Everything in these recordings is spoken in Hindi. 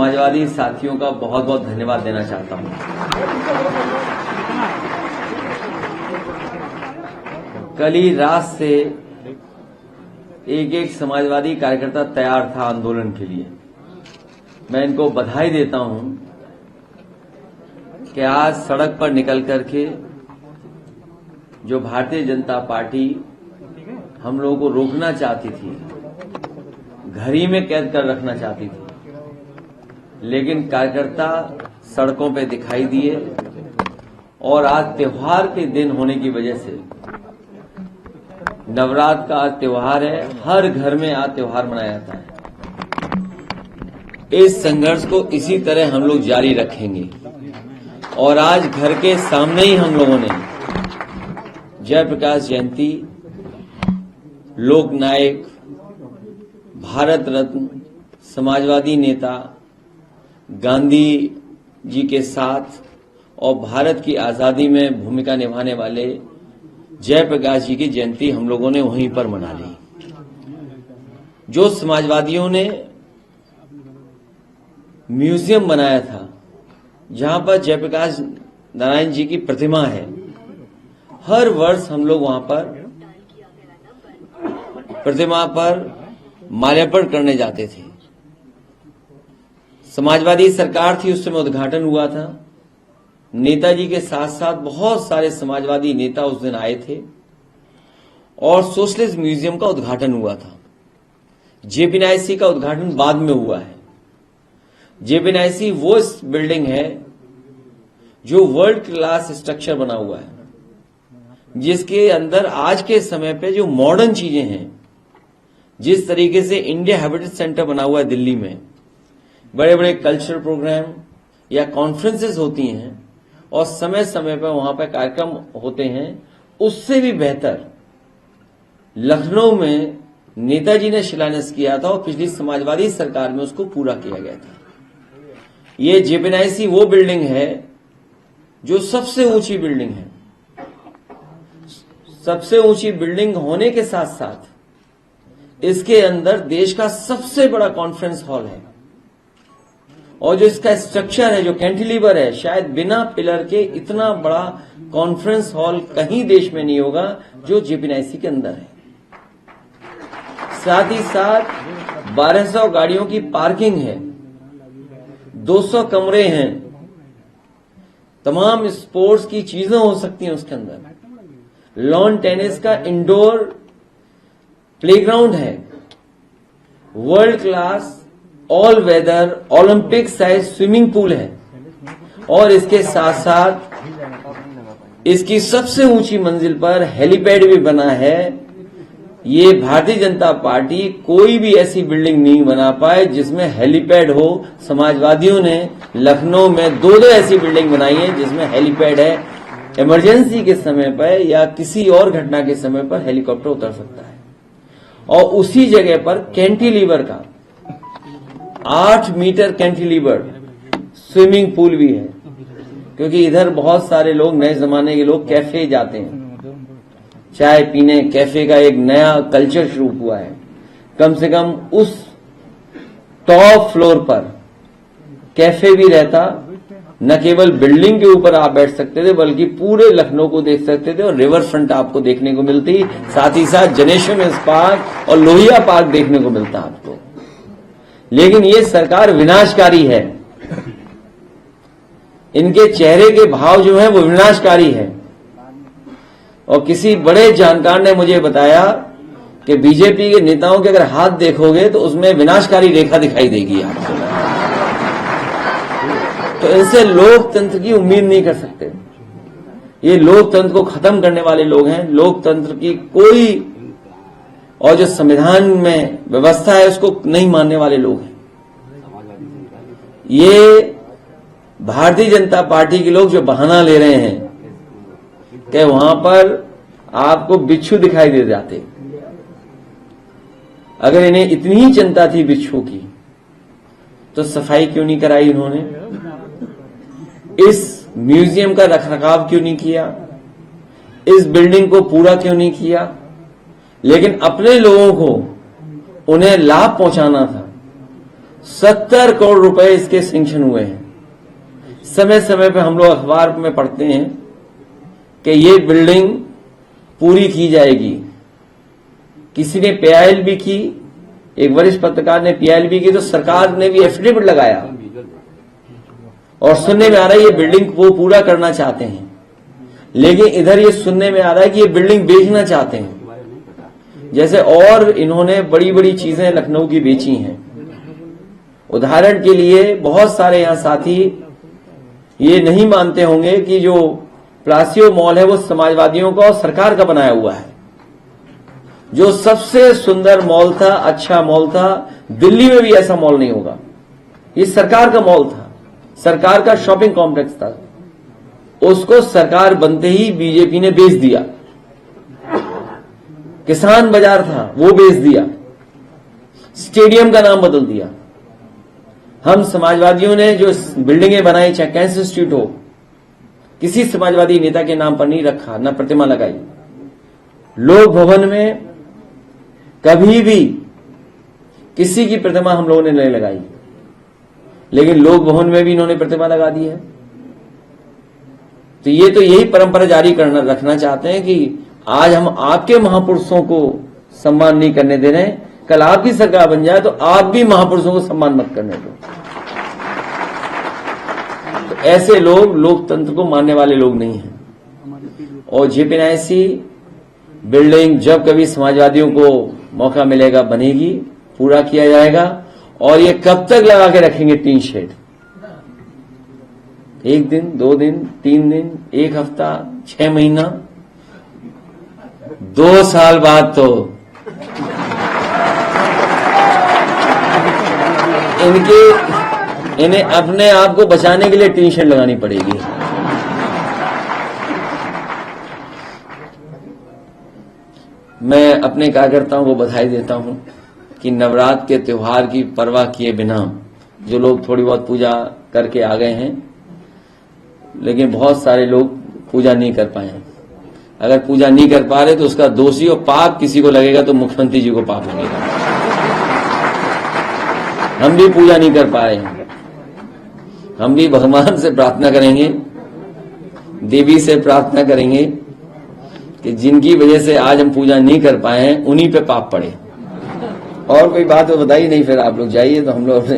समाजवादी साथियों का बहुत बहुत धन्यवाद देना चाहता हूं। कल ही रात से एक एक समाजवादी कार्यकर्ता तैयार था आंदोलन के लिए। मैं इनको बधाई देता हूं कि आज सड़क पर निकल करके जो भारतीय जनता पार्टी हम लोगों को रोकना चाहती थी, घर ही में कैद कर रखना चाहती थी, लेकिन कार्यकर्ता सड़कों पे दिखाई दिए और आज त्योहार के दिन होने की वजह से, नवरात्र का आज त्योहार है, हर घर में आज त्योहार मनाया जाता है। इस संघर्ष को इसी तरह हम लोग जारी रखेंगे और आज घर के सामने ही हम लोगों ने जयप्रकाश जयंती, लोक नायक, भारत रत्न, समाजवादी नेता गांधी जी के साथ और भारत की आजादी में भूमिका निभाने वाले जयप्रकाश जी की जयंती हम लोगों ने वहीं पर मना ली। जो समाजवादियों ने म्यूजियम बनाया था जहां पर जयप्रकाश नारायण जी की प्रतिमा है, हर वर्ष हम लोग वहां पर प्रतिमा पर माल्यार्पण करने जाते थे। समाजवादी सरकार थी, उस समय उद्घाटन हुआ था। नेताजी के साथ साथ बहुत सारे समाजवादी नेता उस दिन आए थे और सोशलिस्ट म्यूजियम का उद्घाटन हुआ था। जेपीएनआईसी का उद्घाटन बाद में हुआ है। जेपीएनआईसी वो बिल्डिंग है जो वर्ल्ड क्लास स्ट्रक्चर बना हुआ है, जिसके अंदर आज के समय पे जो मॉडर्न चीजें हैं, जिस तरीके से इंडिया हैबिटेट सेंटर बना हुआ है दिल्ली में, बड़े बड़े कल्चरल प्रोग्राम या कॉन्फ्रेंसेस होती हैं और समय समय पर वहां पर कार्यक्रम होते हैं, उससे भी बेहतर लखनऊ में नेताजी ने शिलान्यास किया था और पिछली समाजवादी सरकार में उसको पूरा किया गया था। ये जेपीएनआईसी वो बिल्डिंग है जो सबसे ऊंची बिल्डिंग है। सबसे ऊंची बिल्डिंग होने के साथ साथ इसके अंदर देश का सबसे बड़ा कॉन्फ्रेंस हॉल है और जो इसका स्ट्रक्चर है, जो कैंटिलीवर है, शायद बिना पिलर के इतना बड़ा कॉन्फ्रेंस हॉल कहीं देश में नहीं होगा जो जेपीएनआईसी के अंदर है। साथ ही साथ 1200 गाड़ियों की पार्किंग है, 200 कमरे हैं, तमाम स्पोर्ट्स की चीजें हो सकती हैं उसके अंदर, लॉन टेनिस का इंडोर प्लेग्राउंड है, world class all weather Olympic size swimming pool है और इसके साथ साथ इसकी सबसे ऊंची मंजिल पर हेलीपैड भी बना है। ये भारतीय जनता पार्टी कोई भी ऐसी बिल्डिंग नहीं बना पाए जिसमें हेलीपैड हो। समाजवादियों ने लखनऊ में दो ऐसी बिल्डिंग बनाई है जिसमें हेलीपैड है। इमरजेंसी के समय पर या किसी और घटना के समय पर हेलीकॉप्टर उतर सकता है। और उसी जगह पर कैंटिलीवर का 8 मीटर कैंटिलीवर स्विमिंग पूल भी है, क्योंकि इधर बहुत सारे लोग, नए जमाने के लोग कैफे जाते हैं, चाय पीने। कैफे का एक नया कल्चर शुरू हुआ है। कम से कम उस टॉप फ्लोर पर कैफे भी रहता। न केवल बिल्डिंग के ऊपर आप बैठ सकते थे बल्कि पूरे लखनऊ को देख सकते थे और रिवर फ्रंट आपको देखने को मिलती। साथ ही साथ जनेश्वर मिल्स पार्क और लोहिया पार्क देखने को मिलता आपको। लेकिन ये सरकार विनाशकारी है। इनके चेहरे के भाव जो है वो विनाशकारी है। और किसी बड़े जानकार ने मुझे बताया कि बीजेपी के नेताओं के अगर हाथ देखोगे तो उसमें विनाशकारी रेखा दिखाई देगी आपको। तो इनसे लोकतंत्र की उम्मीद नहीं कर सकते। ये लोकतंत्र को खत्म करने वाले लोग हैं। लोकतंत्र की कोई और जो संविधान में व्यवस्था है उसको नहीं मानने वाले लोग हैं। ये भारतीय जनता पार्टी के लोग जो बहाना ले रहे हैं कि वहां पर आपको बिच्छू दिखाई दे जाते। अगर इन्हें इतनी ही चिंता थी बिच्छू की तो सफाई क्यों नहीं कराई इन्होंने? इस म्यूजियम का रखरखाव क्यों नहीं किया? इस बिल्डिंग को पूरा क्यों नहीं किया? लेकिन अपने लोगों को उन्हें लाभ पहुंचाना था, 70 करोड़ रुपए इसके सैंक्शन हुए हैं। समय समय पे हम लोग अखबार में पढ़ते हैं कि ये बिल्डिंग पूरी की जाएगी। किसी ने पीआईएल भी की, एक वरिष्ठ पत्रकार ने पीआईएल भी की, तो सरकार ने भी एफिडेविट लगाया और सुनने में आ रहा है ये बिल्डिंग वो पूरा करना चाहते हैं। लेकिन इधर ये सुनने में आ रहा है कि ये बिल्डिंग बेचना चाहते हैं। जैसे और इन्होंने बड़ी बड़ी चीजें लखनऊ की बेची हैं। उदाहरण के लिए बहुत सारे यहां साथी ये नहीं मानते होंगे कि जो प्लासियो मॉल है वो समाजवादियों का और सरकार का बनाया हुआ है। जो सबसे सुंदर मॉल था, अच्छा मॉल था, दिल्ली में भी ऐसा मॉल नहीं होगा। ये सरकार का मॉल था, सरकार का शॉपिंग कॉम्प्लेक्स था। उसको सरकार बनते ही बीजेपी ने बेच दिया। किसान बाजार था वो बेच दिया, स्टेडियम का नाम बदल दिया। हम समाजवादियों ने जो बिल्डिंगें बनाई, चाहे कैंसर इंस्टीट्यूट हो, किसी समाजवादी नेता के नाम पर नहीं रखा, न प्रतिमा लगाई। लोक भवन में कभी भी किसी की प्रतिमा हम लोगों ने नहीं लगाई, लेकिन लोक भवन में भी इन्होंने प्रतिमा लगा दी है। तो ये तो यही परंपरा जारी करना रखना चाहते हैं कि आज हम आपके महापुरुषों को सम्मान नहीं करने दे रहे हैं, कल आपकी सरकार बन जाए तो आप भी महापुरुषों को सम्मान मत करने दो। तो ऐसे लोग लोकतंत्र को मानने वाले लोग नहीं हैं। और जेपीएनआईसी बिल्डिंग जब कभी समाजवादियों को मौका मिलेगा बनेगी, पूरा किया जाएगा। और ये कब तक लगा के रखेंगे टीन शेड? 1 दिन, 2 दिन, 3 दिन, 1 हफ्ता, 6 महीना, 2 साल बाद तो इन्हें अपने आप को बचाने के लिए टीन शेड लगानी पड़ेगी। मैं अपने कार्यकर्ताओं को बधाई देता हूं कि नवरात्र के त्योहार की परवाह किए बिना जो लोग थोड़ी बहुत पूजा करके आ गए हैं, लेकिन बहुत सारे लोग पूजा नहीं कर पाए हैं। अगर पूजा नहीं कर पा रहे तो उसका दोषी और पाप किसी को लगेगा तो मुख्यमंत्री जी को पाप लगेगा। हम भी पूजा नहीं कर पाए हैं। हम भी भगवान से प्रार्थना करेंगे, देवी से प्रार्थना करेंगे कि जिनकी वजह से आज हम पूजा नहीं कर पाए हैं उन्हीं पे पाप पड़े। और कोई बात तो बताइए नहीं, फिर आप लोग जाइए। तो हम लोग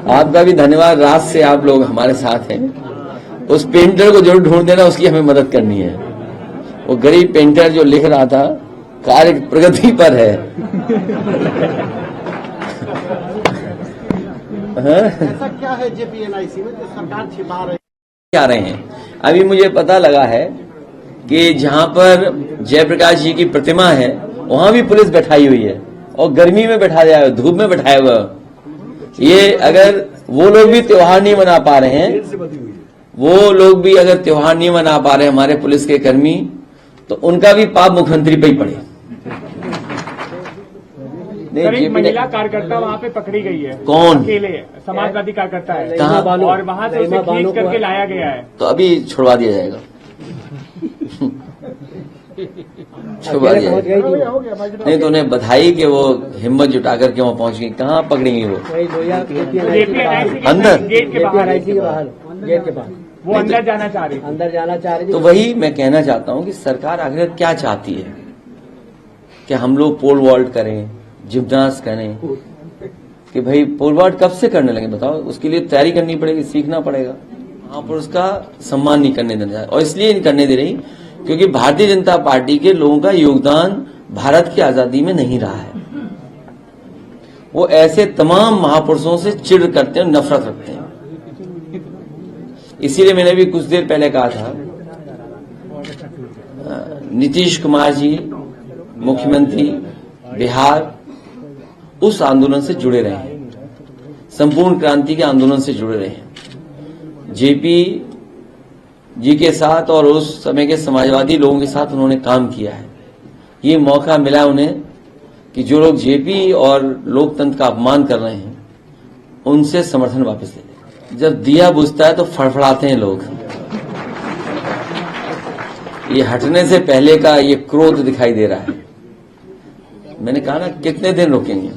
आपका भी धन्यवाद, रात से आप लोग हमारे साथ हैं। उस पेंटर को जरूर ढूंढ देना, उसकी हमें मदद करनी है। वो गरीब पेंटर जो लिख रहा था कार्य प्रगति पर है। ऐसा क्या है जेपीएनआईसी में जो सरकार छिपा रहे हैं? अभी मुझे पता लगा है कि जहां पर जयप्रकाश जी की प्रतिमा है वहां भी पुलिस बैठाई हुई है और गर्मी में बैठा दिया है, धूप में बैठाया हुआ है। ये अगर वो लोग भी त्योहार नहीं मना पा रहे हैं, वो लोग भी अगर त्योहार नहीं मना पा रहे हमारे पुलिस के कर्मी, तो उनका भी पाप मुख्यमंत्री पे ही पड़े। एक महिला कार्यकर्ता वहाँ पे पकड़ी गई है। कौन? अकेले समाजवादी कार्यकर्ता है। कहाँ? और वहाँ से उसे खींच करके लाया गया है। तो अभी छुड़वा दिया जाएगा। छुड़वा दिया जाएगा। नहीं तो उन्हें बधाई कि वो हिम्मत जुटा करके वहाँ पहुंच गई। कहाँ पकड़ेंगी वो? अंदर गेट के बाहर, गेट के बाहर वो अंदर जाना चाह रही। तो वही मैं कहना चाहता हूं कि सरकार आखिर क्या चाहती है कि हम लोग पोल वॉल्ट करें, जिम्नास्ट करें? कि भाई पोल वॉल्ट कब से करने लगे बताओ? उसके लिए तैयारी करनी पड़ेगी, सीखना पड़ेगा। वहां पर उसका सम्मान नहीं करने देना, और इसलिए नहीं करने दे रही क्योंकि भारतीय जनता पार्टी के लोगों का योगदान भारत की आजादी में नहीं रहा है। वो ऐसे तमाम महापुरुषों से चिढ़ करते हैं, नफरत रखते हैं। इसीलिए मैंने भी कुछ देर पहले कहा था, नीतीश कुमार जी मुख्यमंत्री बिहार उस आंदोलन से जुड़े रहे हैं, संपूर्ण क्रांति के आंदोलन से जुड़े रहे हैं। जेपी जी के साथ और उस समय के समाजवादी लोगों के साथ उन्होंने काम किया है। ये मौका मिला उन्हें कि जो लोग जेपी और लोकतंत्र का अपमान कर रहे हैं उनसे समर्थन वापस ले लें। जब दिया बुझता है तो फड़फड़ाते हैं लोग। ये हटने से पहले का ये क्रोध दिखाई दे रहा है। मैंने कहा ना कितने दिन रुकेंगे।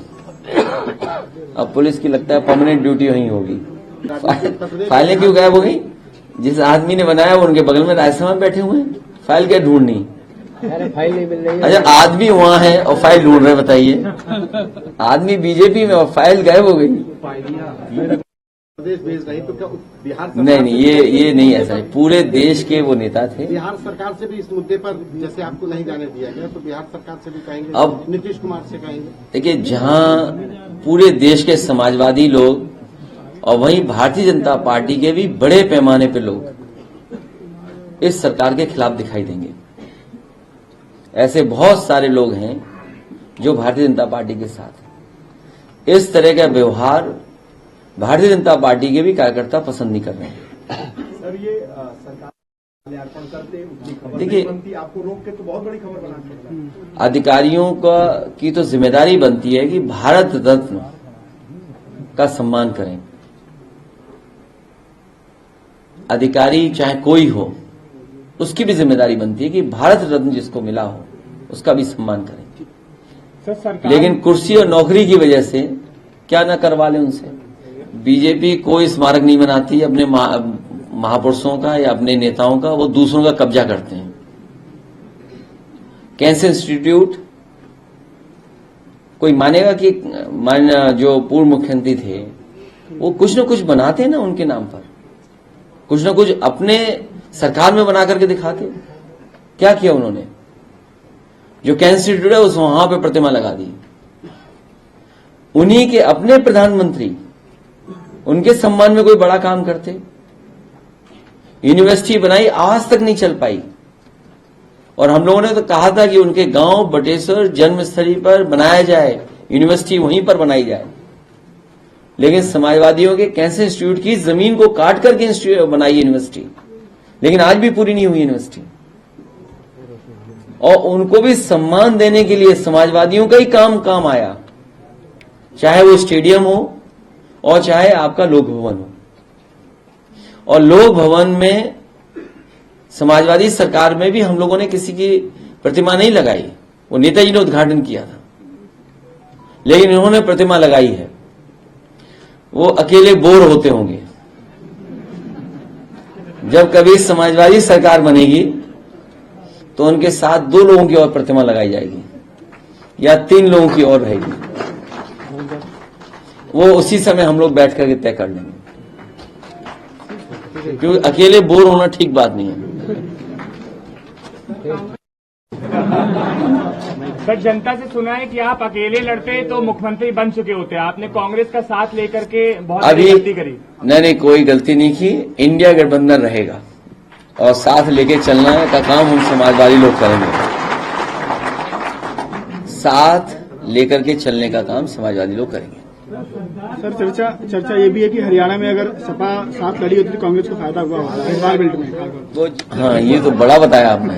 अब पुलिस की लगता है परमानेंट ड्यूटी वहीं होगी। फाइलें क्यों गायब हो गई? जिस आदमी ने बनाया वो उनके बगल में राज्यसभा में बैठे हुए हैं, फाइल क्या ढूंढनी? फाइल नहीं मिल रही। अच्छा, आदमी वहां है और फाइल ढूंढ रहे, बताइए। आदमी बीजेपी में और फाइल गायब हो गई। प्रदेश भेज रही तो क्या बिहार नहीं, ये नहीं ऐसा है। पूरे देश के वो नेता थे। बिहार सरकार से भी इस मुद्दे पर जैसे आपको नहीं जाने दिया गया तो बिहार सरकार से भी कहेंगे, अब नीतीश कुमार से कहेंगे। देखिए, जहां पूरे देश के समाजवादी लोग और वहीं भारतीय जनता पार्टी के भी बड़े पैमाने पे लोग इस सरकार के खिलाफ दिखाई देंगे। ऐसे बहुत सारे लोग हैं जो भारतीय जनता पार्टी के साथ हैं। इस तरह का व्यवहार भारतीय जनता पार्टी के भी कार्यकर्ता पसंद नहीं कर रहे हैं। सर, ये सरकार अर्पण करते देखिए, आपको रोक के तो बहुत बड़ी खबर बना। अधिकारियों की तो जिम्मेदारी बनती है कि भारत रत्न का सम्मान करें। अधिकारी चाहे कोई हो, उसकी भी जिम्मेदारी बनती है कि भारत रत्न जिसको मिला हो उसका भी सम्मान करें। सर, सरकार लेकिन कुर्सी और नौकरी की वजह से क्या न करवा ले उनसे। बीजेपी कोई स्मारक नहीं बनाती अपने महापुरुषों का या अपने नेताओं का, वो दूसरों का कब्जा करते हैं। कैंसर इंस्टीट्यूट, कोई मानेगा कि जो पूर्व मुख्यमंत्री थे वो कुछ न कुछ बनाते ना उनके नाम पर, कुछ न कुछ अपने सरकार में बना करके दिखाते। क्या किया उन्होंने? जो कैंसर इंस्टीट्यूट है उस वहां पे प्रतिमा लगा दी। उन्हीं के अपने प्रधानमंत्री उनके सम्मान में कोई बड़ा काम करते। यूनिवर्सिटी बनाई, आज तक नहीं चल पाई। और हम लोगों ने तो कहा था कि उनके गांव बटेश्वर जन्मस्थली पर बनाया जाए, यूनिवर्सिटी वहीं पर बनाई जाए। लेकिन समाजवादियों के कैंसर इंस्टीट्यूट की जमीन को काट करके बनाई यूनिवर्सिटी, लेकिन आज भी पूरी नहीं हुई यूनिवर्सिटी। और उनको भी सम्मान देने के लिए समाजवादियों का ही काम आया, चाहे वो स्टेडियम हो और चाहे आपका लोक भवन हो। और लोक भवन में समाजवादी सरकार में भी हम लोगों ने किसी की प्रतिमा नहीं लगाई, वो नेताजी ने उद्घाटन किया था, लेकिन इन्होंने प्रतिमा लगाई है। वो अकेले बोर होते होंगे। जब कभी समाजवादी सरकार बनेगी तो उनके साथ 2 लोगों की और प्रतिमा लगाई जाएगी या 3 लोगों की और रहेगी। वो उसी समय हम लोग बैठ करके तय कर लेंगे, क्योंकि अकेले बोर होना ठीक बात नहीं है। सर, जनता से सुना है कि आप अकेले लड़ते तो मुख्यमंत्री बन चुके होते। आपने कांग्रेस का साथ लेकर के बहुत बड़ी गलती करी। नहीं, कोई गलती नहीं की। इंडिया गठबंधन रहेगा और साथ लेके चलना का काम हम समाजवादी लोग करेंगे। साथ लेकर के चलने का काम समाजवादी लोग करेंगे। सर, चर्चा ये भी है कि हरियाणा में अगर सपा साथ लड़ी होती तो कांग्रेस को फायदा हुआ होगा एनवायरमेंट में। हाँ, ये तो बड़ा बताया आपने।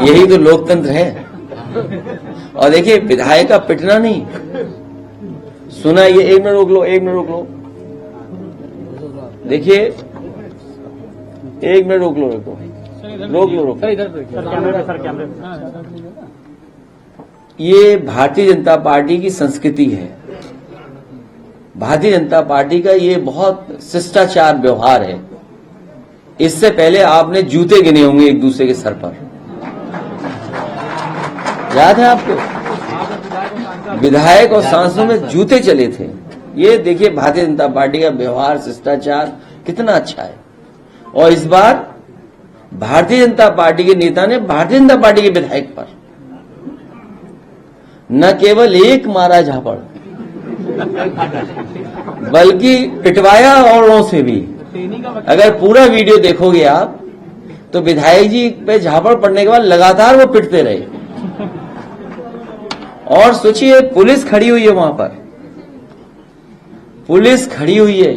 यही तो लोकतंत्र है। और देखिए, विधायक का पिटना नहीं सुना। ये 1 मिनट रोक लो। देखिए, 1 मिनट रोक लो। ये भारतीय जनता पार्टी की संस्कृति है। भारतीय जनता पार्टी का ये बहुत शिष्टाचार व्यवहार है। इससे पहले आपने जूते गिने होंगे एक दूसरे के सर पर, याद है आपको? विधायक और सांसदों में जूते चले थे। ये देखिए भारतीय जनता पार्टी का व्यवहार, शिष्टाचार कितना अच्छा है। और इस बार भारतीय जनता पार्टी के नेता ने भारतीय जनता पार्टी के विधायक पर न केवल एक मारा झापड़, बल्कि पिटवाया औरों से भी। अगर पूरा वीडियो देखोगे आप तो विधायक जी पे झापड़ पड़ने के बाद लगातार वो पिटते रहे। और सोचिए, पुलिस खड़ी हुई है वहां पर, पुलिस खड़ी हुई है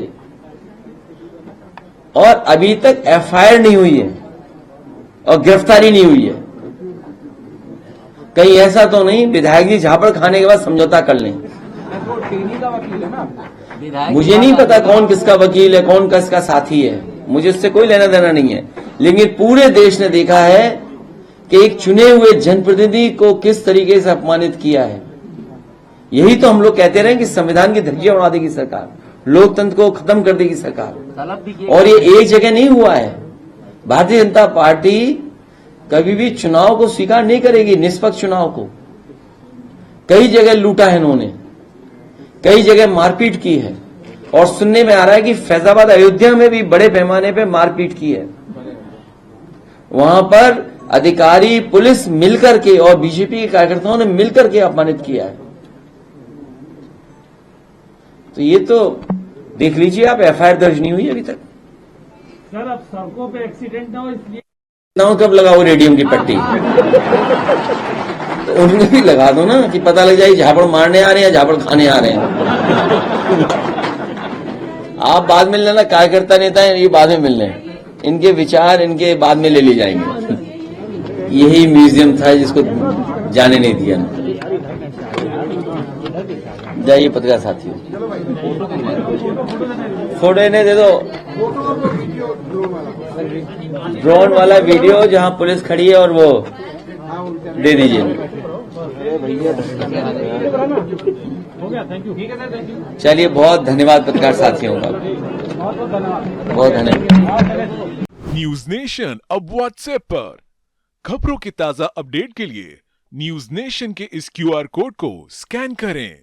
और अभी तक एफआईआर नहीं हुई है और गिरफ्तारी नहीं हुई है। कहीं ऐसा तो नहीं विधायक जी झापड़ खाने के बाद समझौता कर लें। मुझे नहीं पता कौन किसका वकील है, कौन किसका साथी है, मुझे उससे कोई लेना देना नहीं है। लेकिन पूरे देश ने देखा है कि एक चुने हुए जनप्रतिनिधि को किस तरीके से अपमानित किया है। यही तो हम लोग कहते रहे कि संविधान की धज्जियां उड़ा देगी सरकार, लोकतंत्र को खत्म कर देगी सरकार। और ये एक जगह नहीं हुआ है। भारतीय जनता पार्टी कभी भी चुनाव को स्वीकार नहीं करेगी, निष्पक्ष चुनाव को। कई जगह लूटा है इन्होंने, कई जगह मारपीट की है, और सुनने में आ रहा है कि फैजाबाद अयोध्या में भी बड़े पैमाने पे मारपीट की है। वहां पर अधिकारी पुलिस मिलकर के और बीजेपी के कार्यकर्ताओं ने मिलकर के अपमानित किया है। तो ये तो देख लीजिए आप, एफआईआर दर्ज नहीं हुई अभी तक। सर अब सड़कों पे एक्सीडेंट ना हो इसलिए कब लगाओ रेडियम की पट्टी, तो उनमें भी लगा दो ना, कि पता लग जाए झापड़ मारने आ रहे हैं या झापड़ खाने आ रहे हैं। आप बाद में लेना, कार्यकर्ता नेता है ये बाद में मिल रहे हैं, इनके विचार इनके बाद में ले ली जाएंगे। यही म्यूजियम था जिसको जाने नहीं दिया ना। जाइए पत्रकार साथियों, फोटो इन्हें दे दो, ड्रोन वाला वीडियो जहां पुलिस खड़ी है, और वो दे दीजिए। चलिए, बहुत धन्यवाद पत्रकार साथियों का, बहुत धन्यवाद। न्यूज नेशन अब व्हाट्सएप पर खबरों के ताजा अपडेट के लिए न्यूज नेशन के इस क्यूआर कोड को स्कैन करें